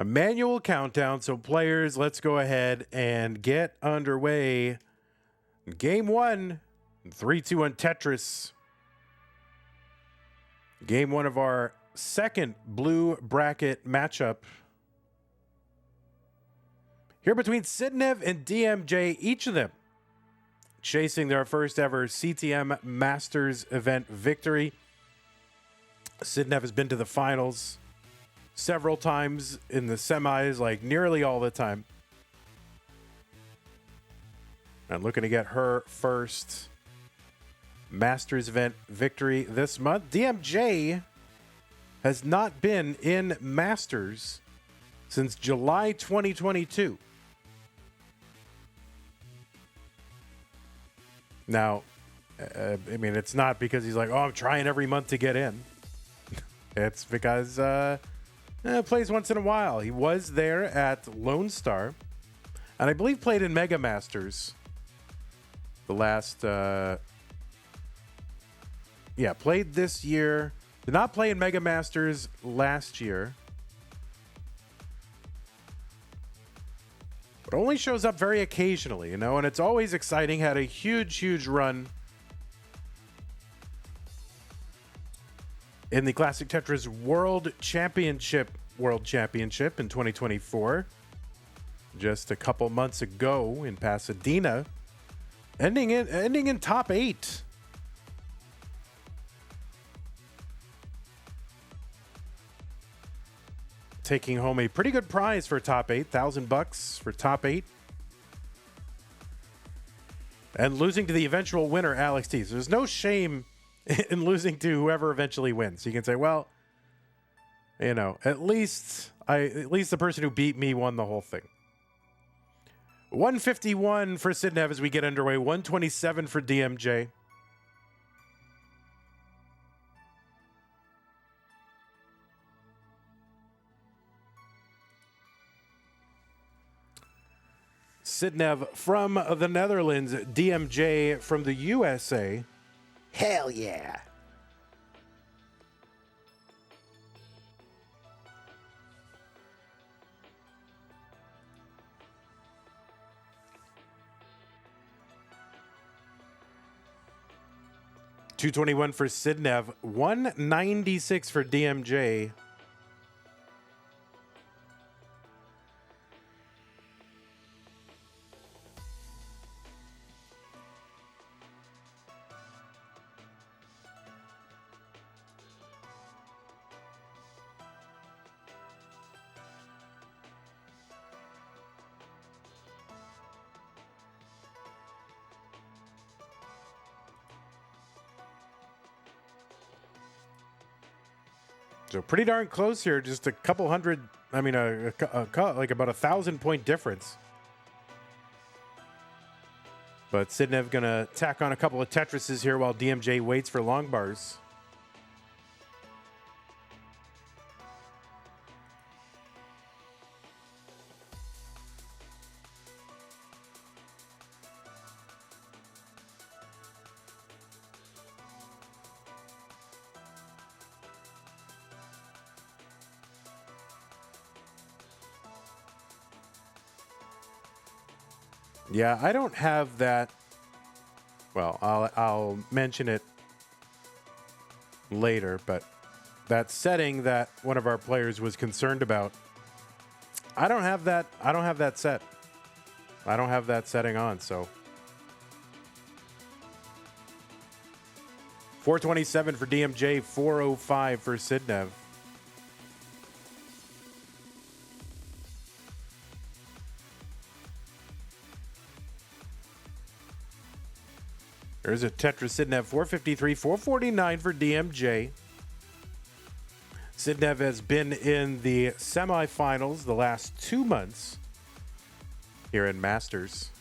a manual countdown. So players, let's go ahead and get underway. Game 1, 3-2 on Tetris. Game 1 of our second blue bracket matchup. Here between Sidnev and DMJ, each of them chasing their first ever CTM Masters event victory. Sidnev has been to the finals several times, in the semis, like nearly all the time. And looking to get her first Masters event victory this month. DMJ has not been in Masters since July 2022. Now, I mean, it's not because he's like, oh, I'm trying every month to get in. It's because plays once in a while. He was there at Lone Star, and I believe played in Mega Masters the last... played this year. Did not play in Mega Masters last year. But only shows up very occasionally, and it's always exciting. Had a huge run in the Classic Tetris World Championship in 2024. Just a couple months ago in Pasadena. Ending in top 8. Taking home a pretty good prize for top 8, $1,000 for top 8. And losing to the eventual winner, Alex T. So there's no shame in losing to whoever eventually wins. You can say, well, at least the person who beat me won the whole thing. 151 for Sidnev as we get underway, 127 for DMJ. Sidnev from the Netherlands, DMJ from the USA. Hell yeah. $221 for Sidnev, $196 for DMJ. So pretty darn close here. Just a couple hundred. I mean, like about 1,000-point difference. But Sidnev gonna tack on a couple of Tetrises here while DMJ waits for long bars. Yeah, I don't have that. Well, I'll mention it later, but that setting that one of our players was concerned about, I don't have that. I don't have that set. I don't have that setting on, so 427 for DMJ, 405 for Sidnev. There's a Tetris Sidnev, 453, 449 for DMJ. Sidnev has been in the semifinals the last 2 months here in Masters.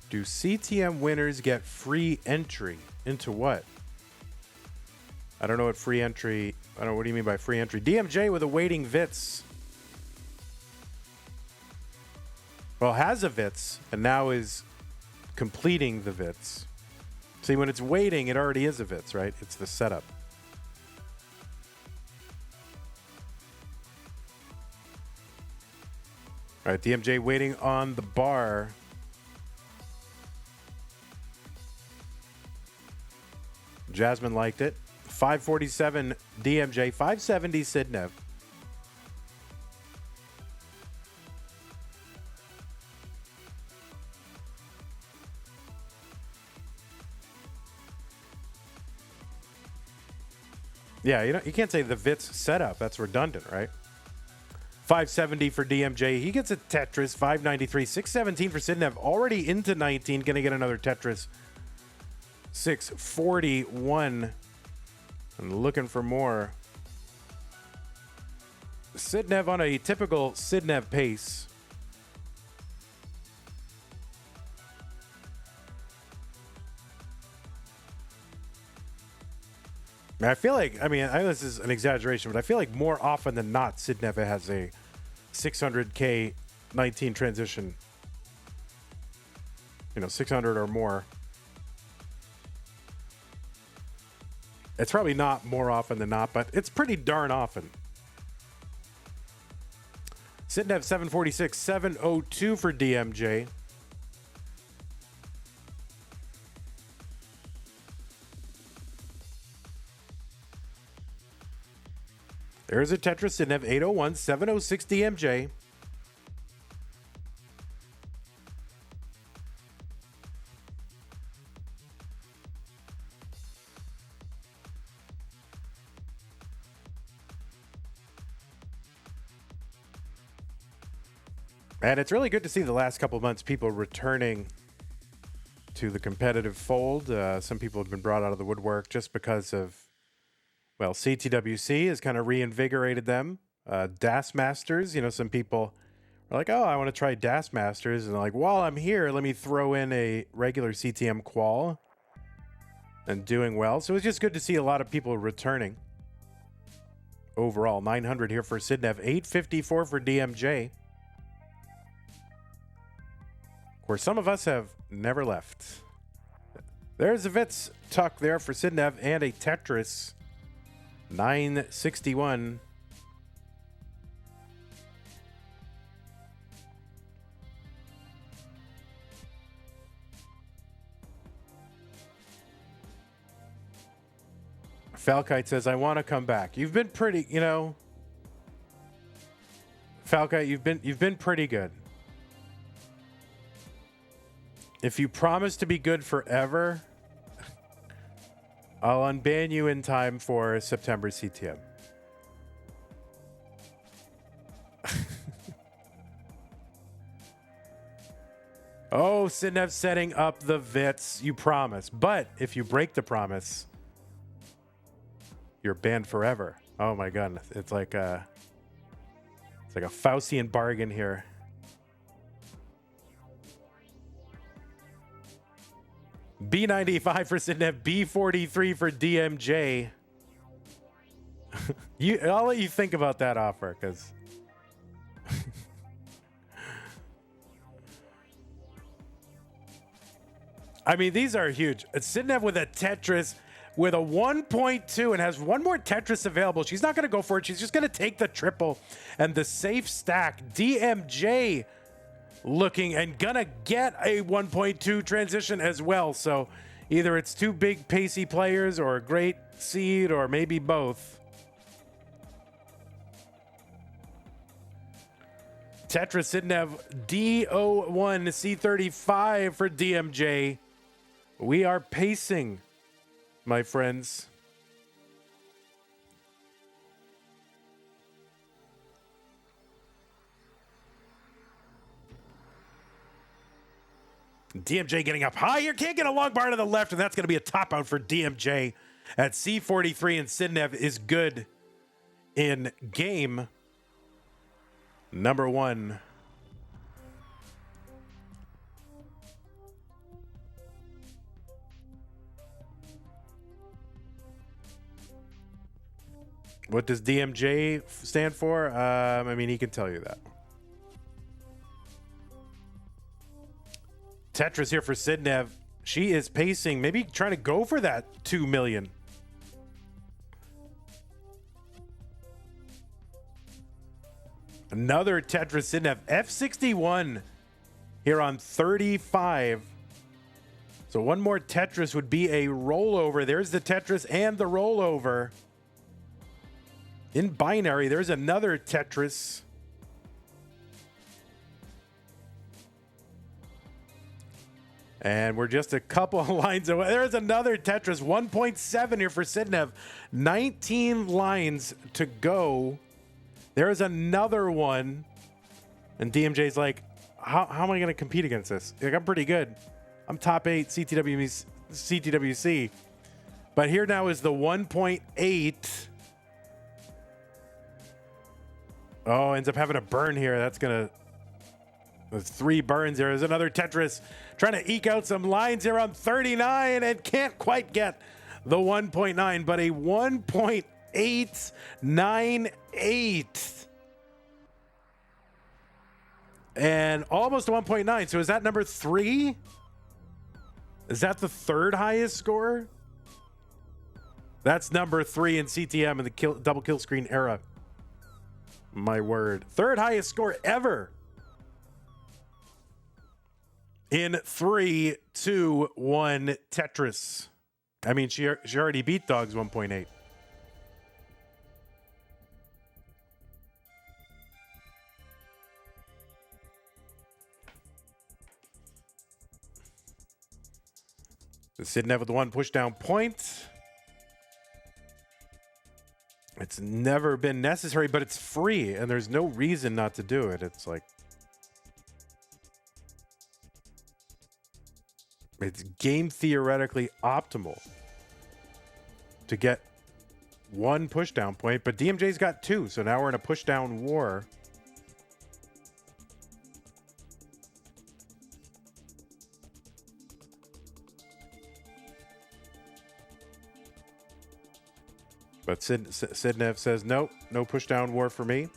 Do CTM winners get free entry into what? I don't know what free entry. I don't know. What do you mean by free entry? DMJ with a waiting Vits. Well, has a Vits, and now is completing the Vits. See, when it's waiting, it already is a Vits, right? It's the setup. All right, DMJ waiting on the bar. Jasmine liked it. 547 DMJ, 570 Sidnev. Yeah, you can't say the Vits setup. That's redundant, right? 570 for DMJ. He gets a Tetris. 593. 617 for Sidnev. Already into 19. Going to get another Tetris. 641. And looking for more. Sidnev on a typical Sidnev pace. I feel like, I mean, I know this is an exaggeration, but I feel like more often than not, Sidnev has a 600K 19 transition. 600 or more. It's probably not more often than not, but it's pretty darn often. Sidnev 746, 702 for DMJ. There's a Tetris Sidnev 801, 706 DMJ. And it's really good to see the last couple of months people returning to the competitive fold. Some people have been brought out of the woodwork just because of, well, CTWC has kind of reinvigorated them. DAS Masters, some people are like, oh, I want to try DAS Masters. And they're like, while I'm here, let me throw in a regular CTM qual and doing well. So it's just good to see a lot of people returning. Overall, 900 here for Sidnev, 854 for DMJ. Of course, some of us have never left. There's a Vits tuck there for Sidnev and a Tetris. 961. Falkite says, I want to come back. You've been pretty, Falkite, you've been pretty good. If you promise to be good forever, I'll unban you in time for September CTM. Oh, Sidnev setting up the Vits. You promise. But if you break the promise, you're banned forever. Oh my god. It's like a Faustian bargain here. B95 for Sidnev, B43 for DMJ. I'll let you think about that offer, because I mean, these are huge. It's Sidnev with a Tetris with a 1.2 and has one more Tetris available. She's not going to go for it. She's just going to take the triple and the safe stack. DMJ looking and gonna get a 1.2 transition as well. So either it's two big pacey players or a great seed or maybe both. Tetris Sidnev D01 C35 for DMJ. We are pacing, my friends. DMJ getting up high here. Can't get a long bar to the left, and that's going to be a top out for DMJ at C43, and Sidnev is good in game number 1. What does DMJ stand for? I mean, he can tell you that. Tetris here for Sidnev. She is pacing, maybe trying to go for that 2 million. Another Tetris Sidnev. F61 here on 35. So one more Tetris would be a rollover. There's the Tetris and the rollover. In binary, there's another Tetris. And we're just a couple of lines away. There's another Tetris. 1.7 here for Sidnev. 19 lines to go. There is another one. And DMJ's like, how am I going to compete against this? Like, I'm pretty good. I'm top 8 CTWC. But here now is the 1.8. Oh, ends up having a burn here. That's going to... There's 3 burns there. There's another Tetris trying to eke out some lines here on 39 and can't quite get the 1.9, but a 1.898. And almost a 1.9. So is that number 3? Is that the 3rd highest score? That's number 3 in CTM in the double kill screen era. My word. 3rd highest score ever. In 3, 2, 1 Tetris. I mean, she already beat Dog's 1.8. Sidnev with the 1 pushdown point. It's never been necessary, but it's free, and there's no reason not to do it. It's like... It's game theoretically optimal to get 1 pushdown point, but DMJ's got 2, so now we're in a pushdown war. But Sidnev says, nope, no pushdown war for me.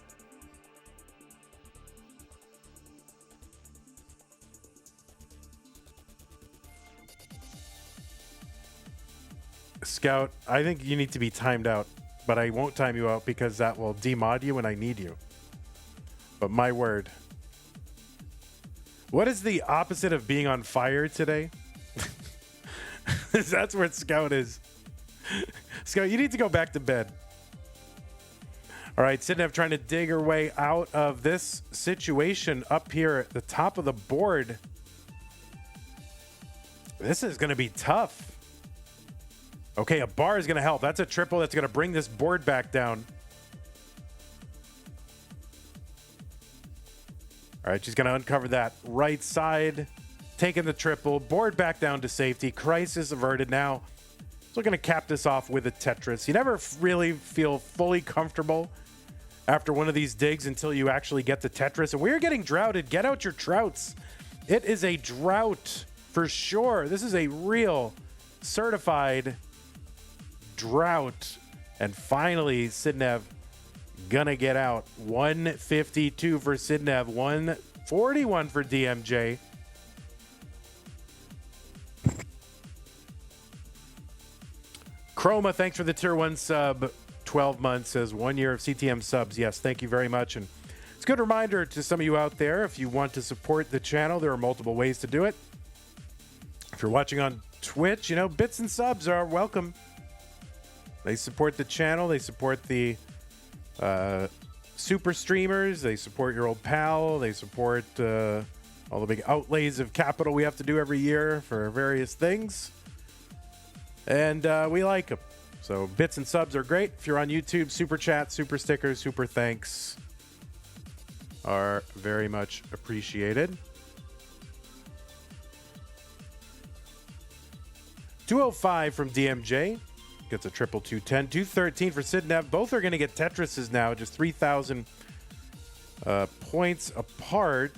Scout, I think you need to be timed out, but I won't time you out because that will demod you when I need you. But my word. What is the opposite of being on fire today? That's where Scout is. Scout, you need to go back to bed. All right, Sidnev trying to dig her way out of this situation up here at the top of the board. This is going to be tough. Okay, a bar is going to help. That's a triple that's going to bring this board back down. All right, she's going to uncover that right side. Taking the triple. Board back down to safety. Crisis averted now. So we're going to cap this off with a Tetris. You never really feel fully comfortable after one of these digs until you actually get the Tetris. And we're getting droughted. Get out your trouts. It is a drought for sure. This is a real certified drought. And finally, Sidnev gonna get out. 152 for Sidnev, 141 for DMJ. Chroma, thanks for the tier 1 sub. 12 months, says 1 year of CTM subs. Yes, thank you very much. And it's a good reminder to some of you out there, if you want to support the channel, there are multiple ways to do it. If you're watching on Twitch, you know, bits and subs are welcome. They support the channel. They support the super streamers. They support your old pal. They support all the big outlays of capital we have to do every year for various things. And we like them. So bits and subs are great. If you're on YouTube, super chat, super stickers, super thanks are very much appreciated. 205 from DMJ. Gets a triple 210. 213 for Sidnev. Both are going to get Tetrises now, just 3,000 points apart.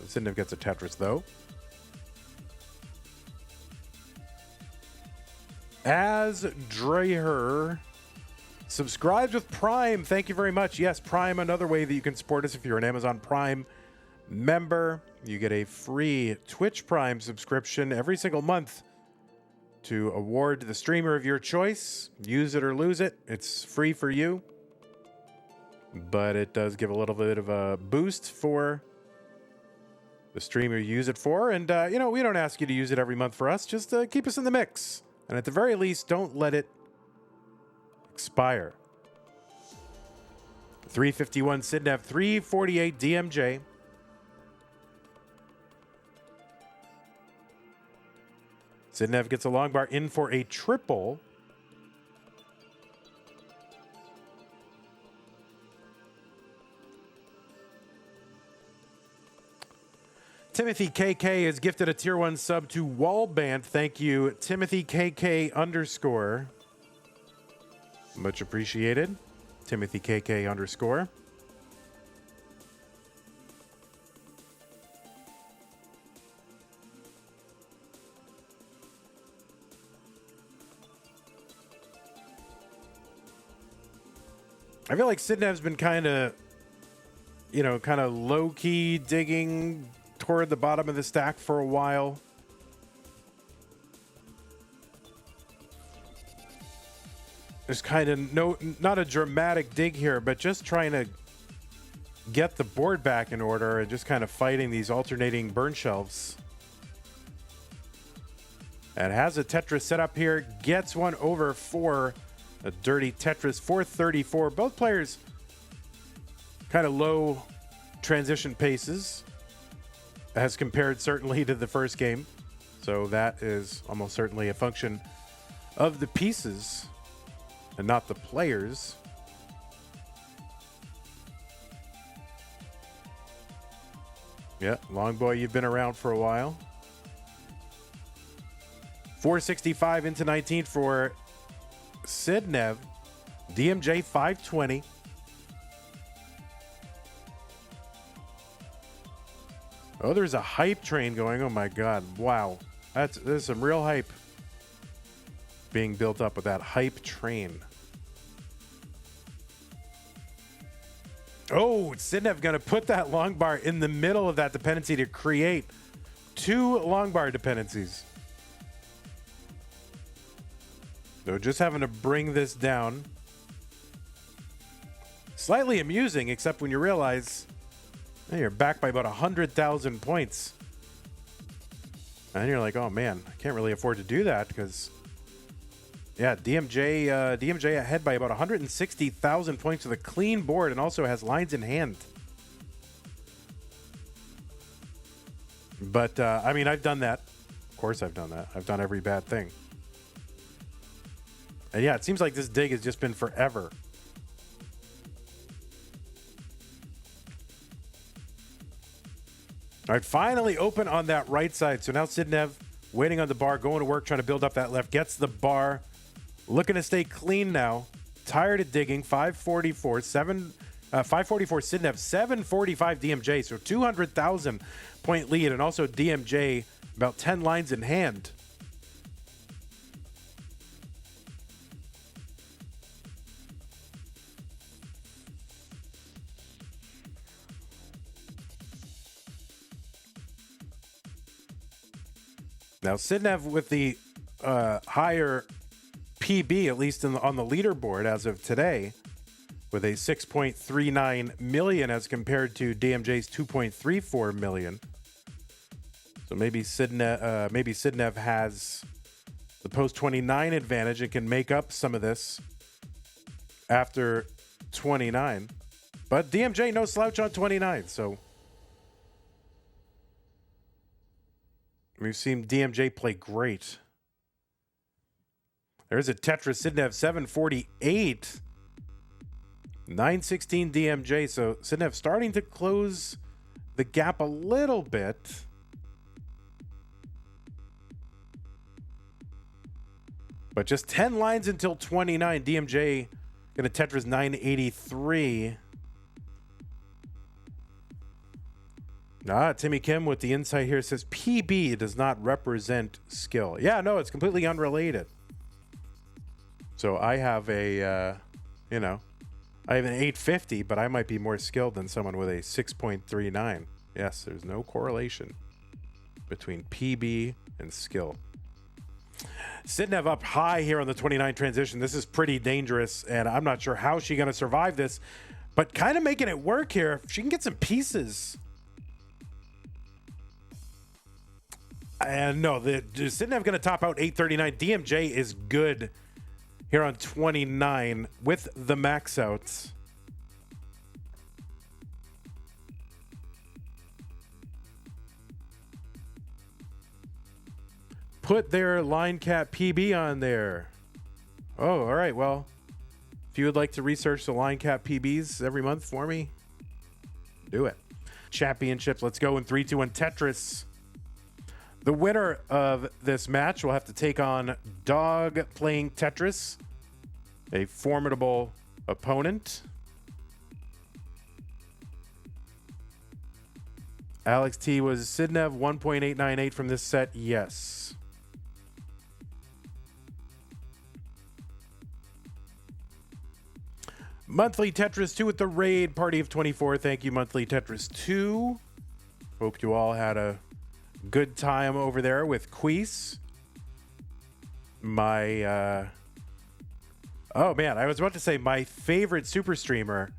Sidnev gets a Tetris, though. As Dreher subscribes with Prime. Thank you very much. Yes, Prime, another way that you can support us if you're an Amazon Prime member, you get a free Twitch Prime subscription every single month to award the streamer of your choice. Use it or lose it. It's free for you, but it does give a little bit of a boost for the streamer you use it for. And, we don't ask you to use it every month for us. Just keep us in the mix. And at the very least, don't let it expire. 351 Sidnev, 348 DMJ. Sidnev gets a long bar in for a triple. Timothy KK is gifted a tier 1 sub to Wallband. Thank you, Timothy KK _. Much appreciated. Timothy KK _. I feel like Sidnev's been kind of low-key digging toward the bottom of the stack for a while. There's kind of not a dramatic dig here, but just trying to get the board back in order and just kind of fighting these alternating burn shelves. And has a Tetris set up here, gets one over for a dirty Tetris, 434. Both players kind of low transition paces as compared certainly to the first game. So that is almost certainly a function of the pieces and not the players. Yeah, Long Boy, you've been around for a while. 465 into 19 for Sidnev. DMJ 520. Oh, there's a hype train going. Oh my God. Wow. There's some real hype being built up with that hype train. Oh, Sidnev going to put that long bar in the middle of that dependency to create two long bar dependencies. So just having to bring this down. Slightly amusing, except when you realize you're back by about 100,000 points. And you're like, oh man, I can't really afford to do that because, yeah, DMJ ahead by about 160,000 points with a clean board and also has lines in hand. But, I mean, I've done that. Of course I've done that. I've done every bad thing. And yeah, it seems like this dig has just been forever. All right, finally open on that right side. So now Sidnev waiting on the bar, going to work, trying to build up that left. Gets the bar. Looking to stay clean now. Tired of digging. 544 Sidnev, 745 DMJ. So 200,000 point lead. And also DMJ about 10 lines in hand. Now, Sidnev with the higher PB, at least on the leaderboard as of today, with a 6.39 million as compared to DMJ's 2.34 million. So maybe Sidnev has the post 29 advantage and can make up some of this after 29. But DMJ no slouch on 29, so we've seen DMJ play great. There's a Tetris Sidnev 748. 916 DMJ. So Sidnev starting to close the gap a little bit. But just 10 lines until 29. DMJ going to Tetris 983. Timmy Kim with the insight here says PB does not represent skill. Yeah, no, it's completely unrelated. So I have I have an 850, but I might be more skilled than someone with a 6.39. Yes, there's no correlation between PB and skill. Sidnev up high here on the 29 transition. This is pretty dangerous, and I'm not sure how she's going to survive this, but kind of making it work here. If she can get some pieces. And no, the Sidnev going to top out 839. DMJ is good here on 29 with the max outs. Put their line cap PB on there. Oh, all right. Well, if you would like to research the line cap PBs every month for me, do it. Championships. Let's go in 3, 2, 1. Tetris. The winner of this match will have to take on Dog playing Tetris, a formidable opponent. Alex T was Sidnev 1.898 from this set. Yes. Monthly Tetris 2 at the raid party of 24. Thank you, Monthly Tetris 2. Hope you all had a good time over there with Queese. My, oh man, I was about to say my favorite super streamer,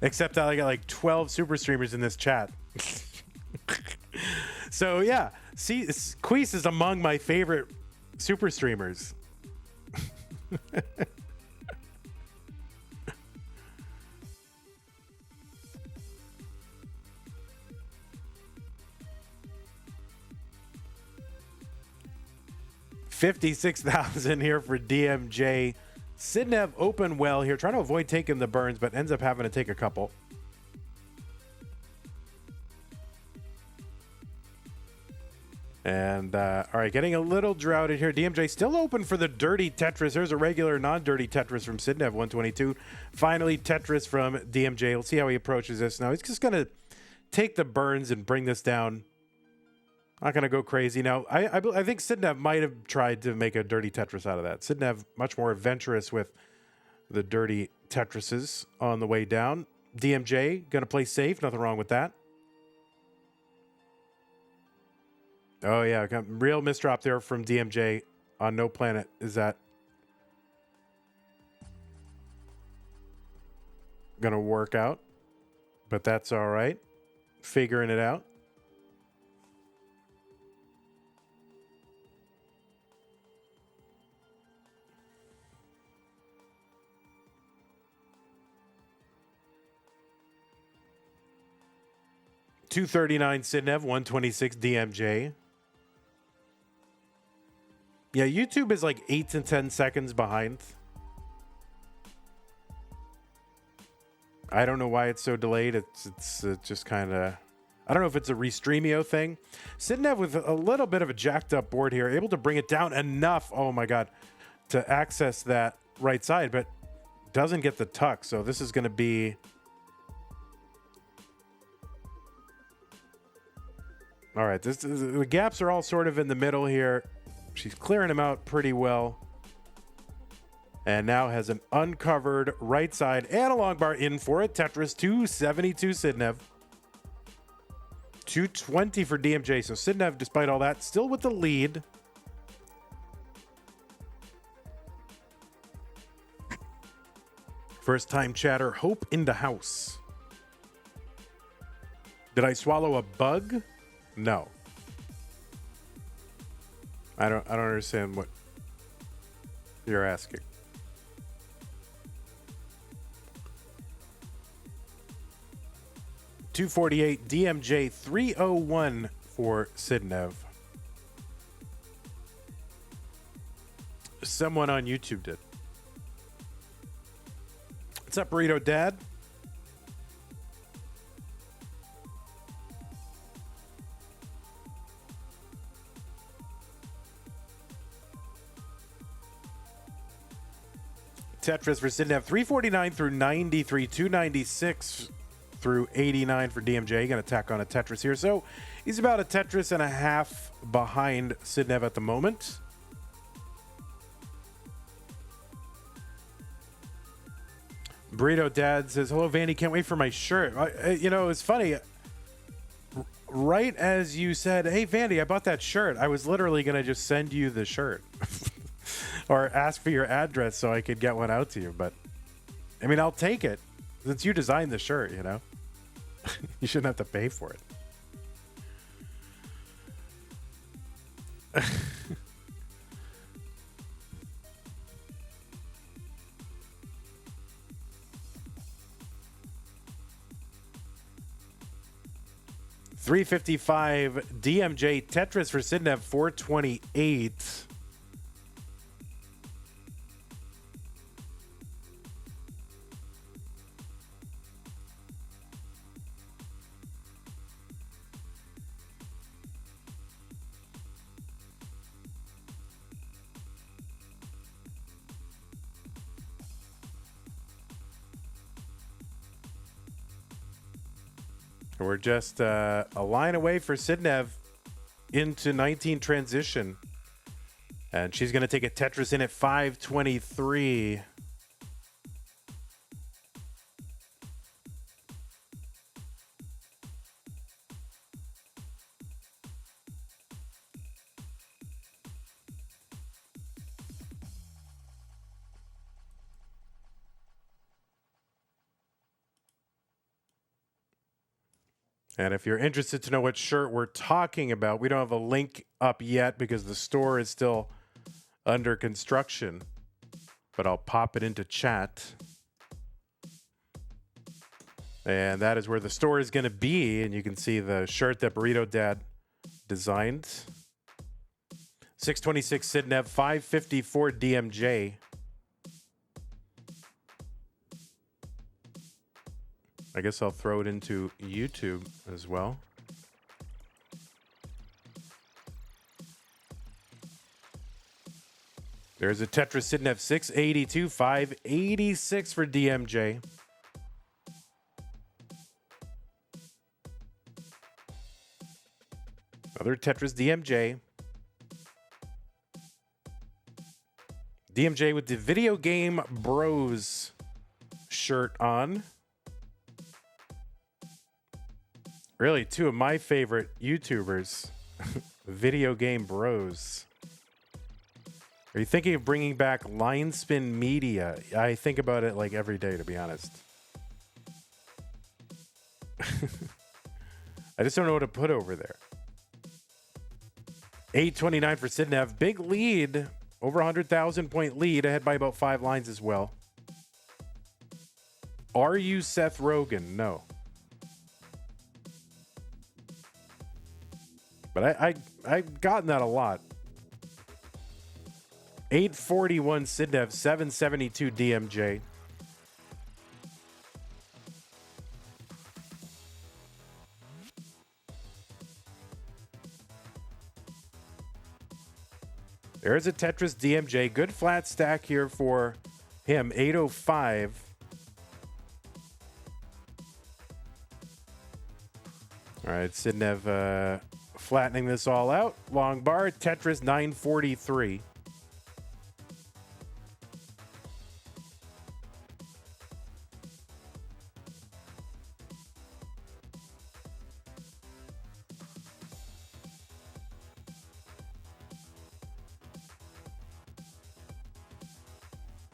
except I got like 12 super streamers in this chat. So yeah, see, Queese is among my favorite super streamers. 56,000 here for DMJ. Sidnev open well here, trying to avoid taking the burns, but ends up having to take a couple. And, all right, getting a little droughted here. DMJ still open for the dirty Tetris. There's a regular non-dirty Tetris from Sidnev, 122. Finally, Tetris from DMJ. Let's see how he approaches this. Now, he's just going to take the burns and bring this down. Not going to go crazy. Now, I think Sidnev might have tried to make a dirty Tetris out of that. Sidnev, much more adventurous with the dirty Tetrises on the way down. DMJ, going to play safe. Nothing wrong with that. Oh, yeah. Real misdrop there from DMJ on No Planet. Is that going to work out? But that's all right. Figuring it out. $239 Sidnev, 126 DMJ. Yeah, YouTube is like 8 to 10 seconds behind. I don't know why it's so delayed. It's just kind of, I don't know if it's a Restreamio thing. Sidnev with a little bit of a jacked up board here, able to bring it down enough, oh my God, to access that right side, but doesn't get the tuck. So this is going to be, all right, the gaps are all sort of in the middle here. She's clearing them out pretty well. And now has an uncovered right side and a long bar in for it. Tetris 272 Sidnev. 220 for DMJ. So Sidnev, despite all that, still with the lead. First time chatter, Hope in the house. Did I swallow a bug? No. I don't understand what you're asking. $248 DMJ 301 for Sidnev. Someone on YouTube did. What's up, Burrito Dad? Tetris for Sidnev, 349 through 93, 296 through 89 for DMJ. Going to tack on a Tetris here. So he's about a Tetris and a half behind Sidnev at the moment. Burrito Dad says, hello, Vandy. Can't wait for my shirt. You know, it's funny. right as you said, hey, Vandy, I bought that shirt, I was literally going to just send you the shirt or ask for your address so I could get one out to you. But, I mean, I'll take it. Since you designed the shirt, you know? You shouldn't have to pay for it. $355 DMJ Tetris for Sidnev, $428. We're just a line away for Sidnev into 19 transition. And she's going to take a Tetris in at 523. And if you're interested to know what shirt we're talking about, we don't have a link up yet because the store is still under construction. But I'll pop it into chat. And that is where the store is going to be. And you can see the shirt that Burrito Dad designed. 626 Sidnev, 554 DMJ. I guess I'll throw it into YouTube as well. There's a Tetris Sidnev 682, 586 for DMJ. Another Tetris DMJ. DMJ with the Video Game Bros shirt on. Really, two of my favorite YouTubers, Video Game Bros. Are you thinking of bringing back Line Spin Media? I think about it like every day, to be honest. I just don't know what to put over there. 829 for Sidnev. Big lead. Over 100,000 point lead. Ahead by about 5 lines as well. Are you Seth Rogen? No. But I've gotten that a lot. 841 Sidnev, 772 DMJ. There's a Tetris DMJ. Good flat stack here for him. 805. All right, Sidnev flattening this all out. Long bar, Tetris 943.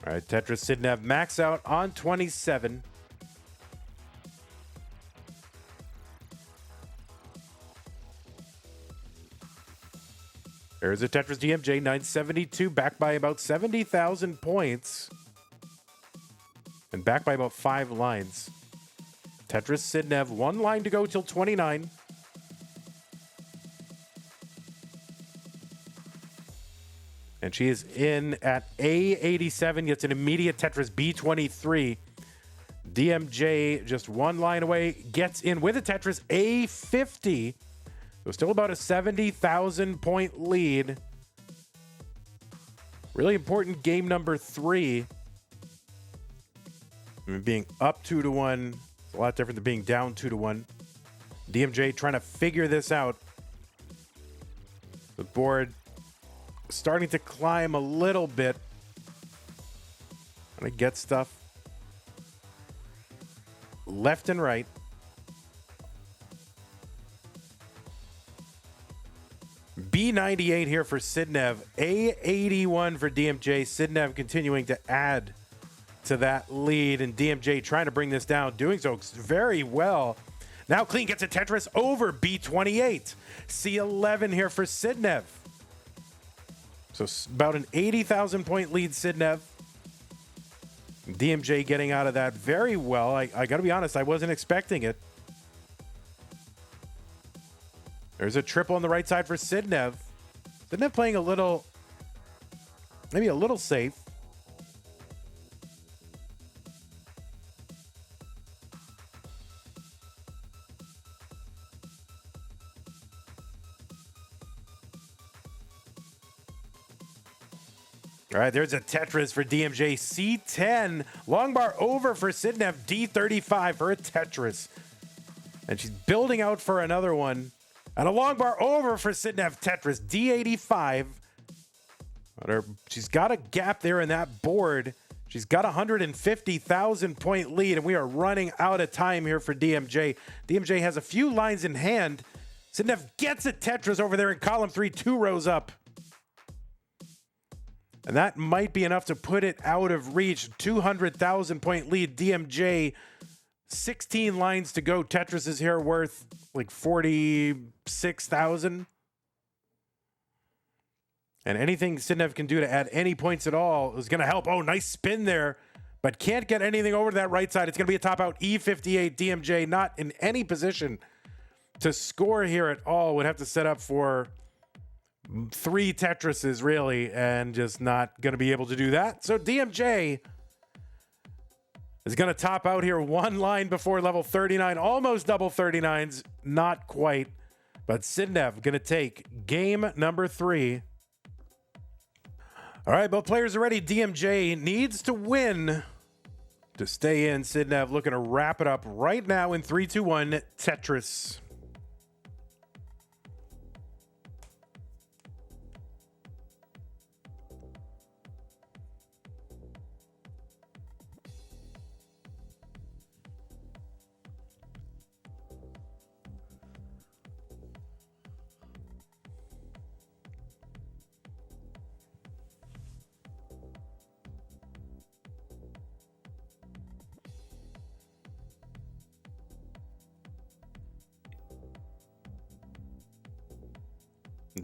All right, Tetris Sidnev max out on 27. There's a Tetris DMJ 972, backed by about 70,000 points. And backed by about 5 lines. Tetris Sidnev, 1 line to go till 29. And she is in at A87, gets an immediate Tetris B23. DMJ just 1 line away, gets in with a Tetris A50. So still about a 70,000 point lead. Really important game number 3. I mean, being up 2-1 is a lot different than being down 2-1. DMJ trying to figure this out. The board starting to climb a little bit. Trying to get stuff left and right. B98 here for Sidnev. A81 for DMJ. Sidnev continuing to add to that lead, and DMJ trying to bring this down, doing so very well. Now Clean gets a Tetris over B28. C11 here for Sidnev. So about an 80,000 point lead, Sidnev. DMJ getting out of that very well. I got to be honest, I wasn't expecting it. There's a triple on the right side for Sidnev. Sidnev playing a little, maybe a little safe. All right, there's a Tetris for DMJ. C10. Long bar over for Sidnev. D35 for a Tetris. And she's building out for another one. And a long bar over for Sidnev. Tetris. D85. She's got a gap there in that board. She's got a 150,000 point lead, and we are running out of time here for DMJ. DMJ has a few lines in hand. Sidnev gets a Tetris over there in column 3, 2 rows up. And that might be enough to put it out of reach. 200,000 point lead. DMJ, 16 lines to go. Tetris is here worth like 46,000. And anything Sidnev can do to add any points at all is going to help. Oh, nice spin there. But can't get anything over to that right side. It's going to be a top out. E58. DMJ not in any position to score here at all. Would have to set up for 3 Tetrises, really, and just not going to be able to do that. So DMJ is going to top out here 1 line before level 39. Almost double 39s. Not quite. But Sidnev going to take game number 3. All right, both players are ready. DMJ needs to win to stay in. Sidnev looking to wrap it up right now in 3, 2, 1, Tetris.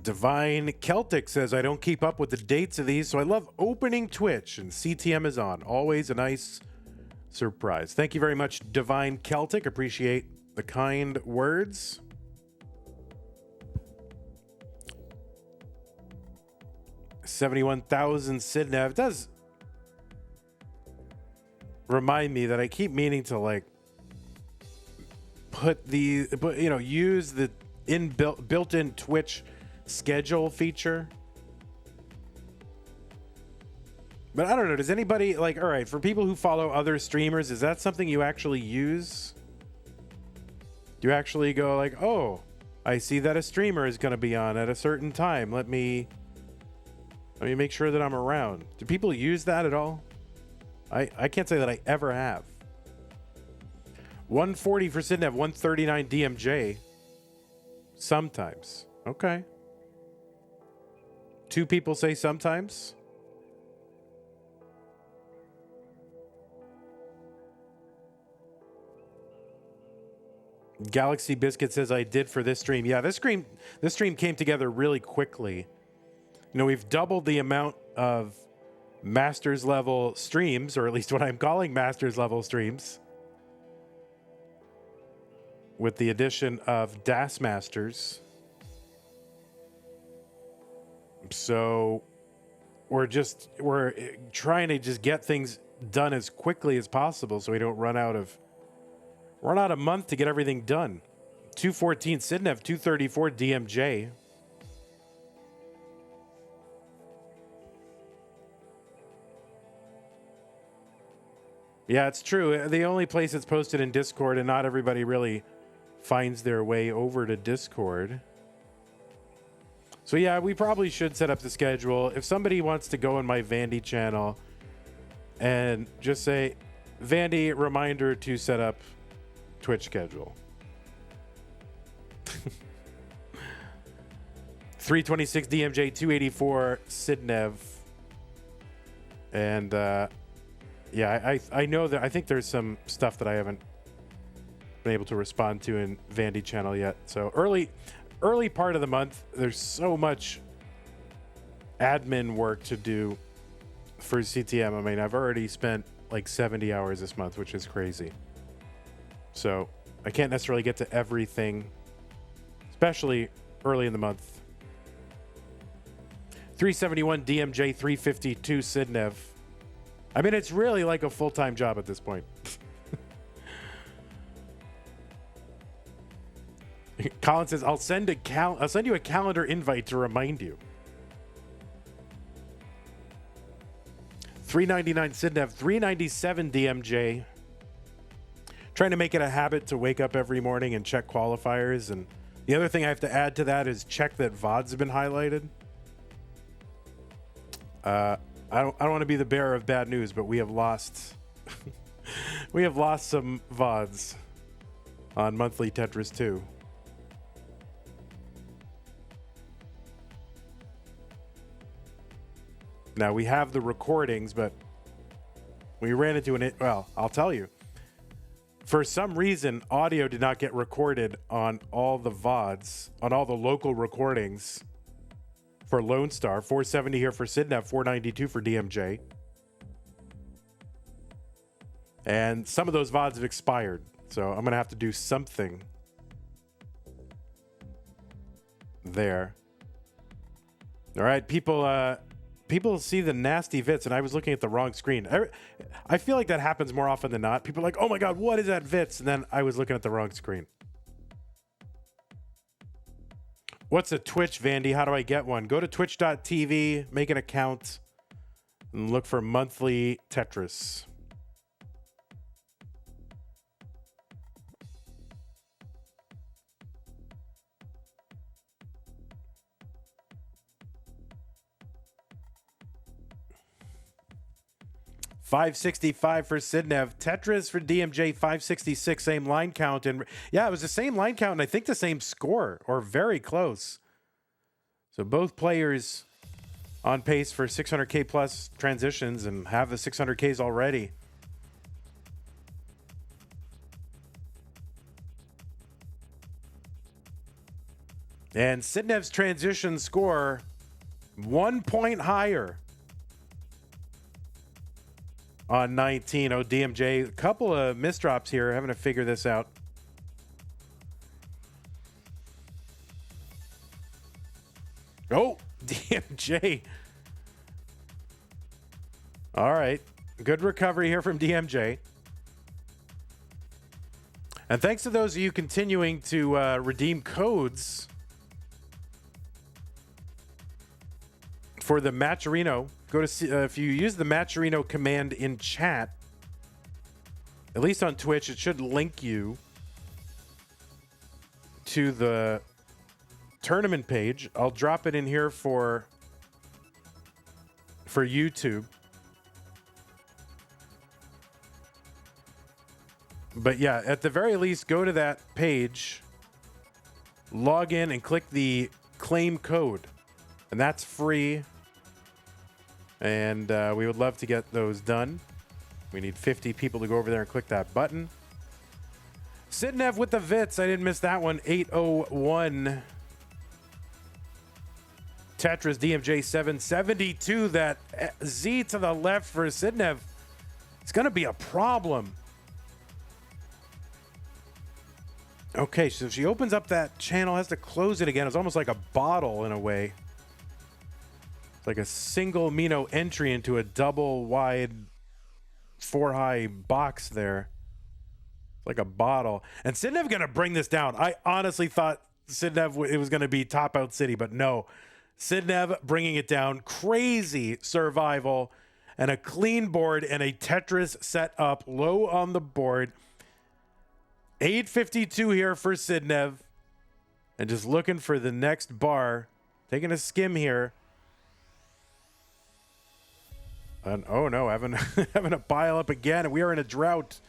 Divine Celtic says, I don't keep up with the dates of these, so I love opening Twitch, and CTM is on. Always a nice surprise. Thank you very much, Divine Celtic. Appreciate the kind words. $71,000 Sidnev. It does remind me that I keep meaning to like use the built-in Twitch schedule feature. But I don't know, does anybody like, all right, for people who follow other streamers, is that something you actually use? Do you actually go like, oh, I see that a streamer is going to be on at a certain time. Let me make sure that I'm around. Do people use that at all? I can't say that I ever have. 140 for Sidnev, 139 DMJ. Sometimes. Okay. 2 people say sometimes. Galaxy Biscuit says, I did for this stream. Yeah, this stream came together really quickly. You know, we've doubled the amount of Masters level streams, or at least what I'm calling Masters level streams, with the addition of DAS Masters. So we're trying to just get things done as quickly as possible so we don't run out of a month to get everything done. 214 Sidnev, 234 DMJ. Yeah, it's true. The only place it's posted in Discord, and not everybody really finds their way over to Discord. So yeah, we probably should set up the schedule. If somebody wants to go on my Vandy channel and just say, Vandy, reminder to set up Twitch schedule. 326 DMJ, 284 Sidnev. And yeah, I know that I think there's some stuff that I haven't been able to respond to in Vandy channel yet. So early part of the month, there's so much admin work to do for CTM. I mean, I've already spent like 70 hours this month, which is crazy. So I can't necessarily get to everything, especially early in the month. 371 DMJ, 352 Sidnev. I mean, it's really like a full-time job at this point. Colin says, I'll send you a calendar invite to remind you. 399 Sidnev, 397 DMJ. Trying to make it a habit to wake up every morning and check qualifiers. And the other thing I have to add to that is check that VODs have been highlighted. I don't want to be the bearer of bad news, but we have lost we have lost some VODs on monthly Tetris 2. Now we have the recordings, but we ran into well, I'll tell you. For some reason, audio did not get recorded on all the VODs, on all the local recordings for Lone Star. 470 here for Sidnev, 492 for DMJ. And some of those VODs have expired, so I'm going to have to do something there. All right, people see the nasty Vits, and I was looking at the wrong screen. I feel like that happens more often than not. People are like, oh my God, what is that Vits? And then I was looking at the wrong screen. What's a Twitch, Vandy? How do I get one? Go to twitch.tv, make an account, and look for monthly Tetris. $565 for Sidnev. Tetris for DMJ, 566, same line count. And yeah, it was the same line count, and I think the same score, or very close. So both players on pace for 600K plus transitions and have the 600Ks already. And Sidnev's transition score, 1 point higher on 19. Oh, DMJ, a couple of misdrops here. Having to figure this out. Oh, DMJ. All right. Good recovery here from DMJ. And thanks to those of you continuing to redeem codes for the Matcherino. Go to if you use the Matcherino command in chat, at least on Twitch, it should link you to the tournament page. I'll drop it in here for YouTube. But yeah, at the very least, go to that page, log in, and click the claim code, and that's free. And we would love to get those done. We need 50 people to go over there and click that button. Sidnev with the Vits. I didn't miss that one. 801. Tetris DMJ 772. That Z to the left for Sidnev. It's going to be a problem. Okay, so she opens up that channel, has to close it again. It's almost like a bottle in a way. Like a single Mino entry into a double wide 4-high box there. It's like a bottle. And Sidnev going to bring this down. I honestly thought Sidnev, it was going to be top out city, but no. Sidnev bringing it down. Crazy survival and a clean board and a Tetris set up low on the board. 852 here for Sidnev. And just looking for the next bar. Taking a skim here. And oh no, having a pile up again. We are in a drought.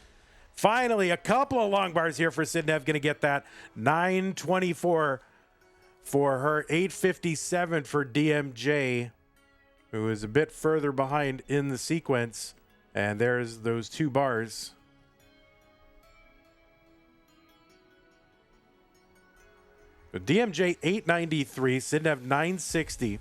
Finally, a couple of long bars here for Sidnev. Going to get that 924 for her 857 for DMJ, who is a bit further behind in the sequence. And there's those 2 bars. But DMJ 893, Sidnev 960.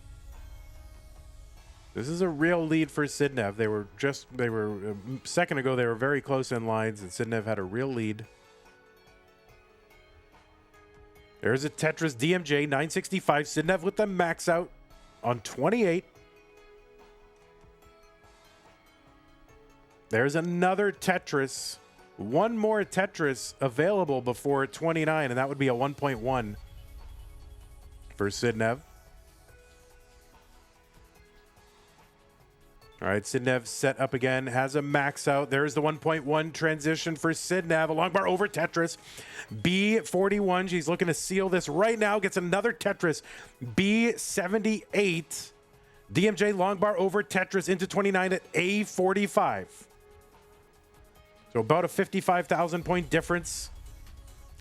This is a real lead for Sidnev. They were a second ago, they were very close in lines, and Sidnev had a real lead. There's a Tetris DMJ 965. Sidnev with the max out on 28. There's another Tetris. One more Tetris available before 29, and that would be a 1.1 for Sidnev. All right, Sidnev set up again, has a max out. There's the 1.1 transition for Sidnev. A long bar over Tetris. B41, she's looking to seal this right now. Gets another Tetris. B78. DMJ long bar over Tetris into 29 at A45. So about a 55,000 point difference.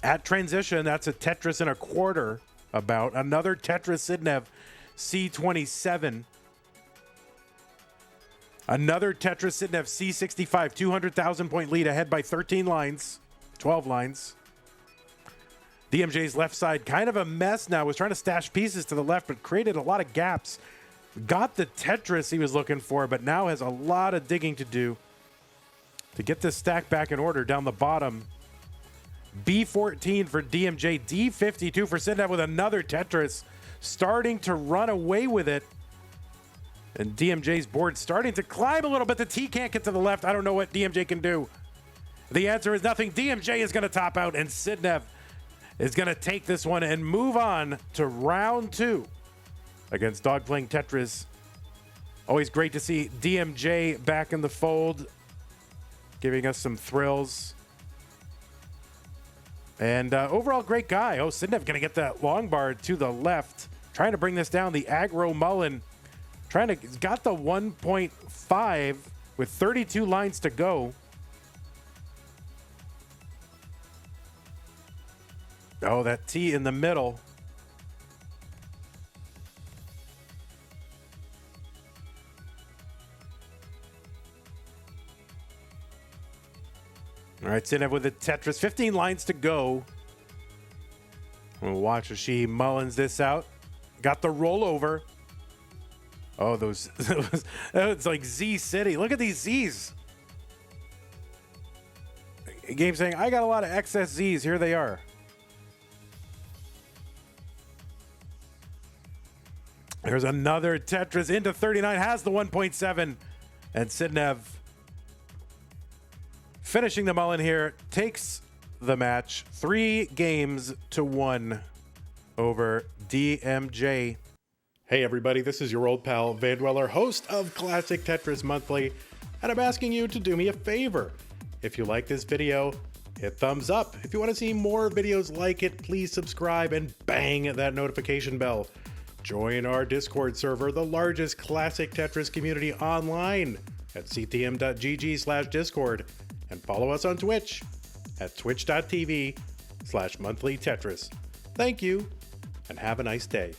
At transition, that's a Tetris and a quarter about. Another Tetris Sidnev C27. Another Tetris Sidnev C65, 200,000 point lead ahead by 13 lines, 12 lines. DMJ's left side kind of a mess now. Was trying to stash pieces to the left, but created a lot of gaps. Got the Tetris he was looking for, but now has a lot of digging to do to get this stack back in order down the bottom. B14 for DMJ, D52 for Sidnev with another Tetris. Starting to run away with it. And DMJ's board starting to climb a little bit. The T can't get to the left. I don't know what DMJ can do. The answer is nothing. DMJ is going to top out, and Sidnev is going to take this one and move on to round 2 against Dog Playing Tetris. Always great to see DMJ back in the fold, giving us some thrills. And overall, great guy. Oh, Sidnev going to get that long bar to the left. Trying to bring this down. The aggro Mullen. Got the 1.5 with 32 lines to go. Oh, that T in the middle. All right, Sidnev with the Tetris. 15 lines to go. We'll watch as she mullins this out. Got the rollover. Oh, those, it's like Z City. Look at these Zs. Game saying, I got a lot of excess Zs. Here they are. There's another Tetris into 39. Has the 1.7. And Sidnev finishing the mullen here. Takes the match 3-1 over DMJ. Hey everybody, this is your old pal Vandweller, host of Classic Tetris Monthly, and I'm asking you to do me a favor. If you like this video, hit thumbs up. If you want to see more videos like it, please subscribe and bang that notification bell. Join our Discord server, the largest Classic Tetris community online at ctm.gg/discord, and follow us on Twitch at twitch.tv/monthlytetris. Thank you, and have a nice day.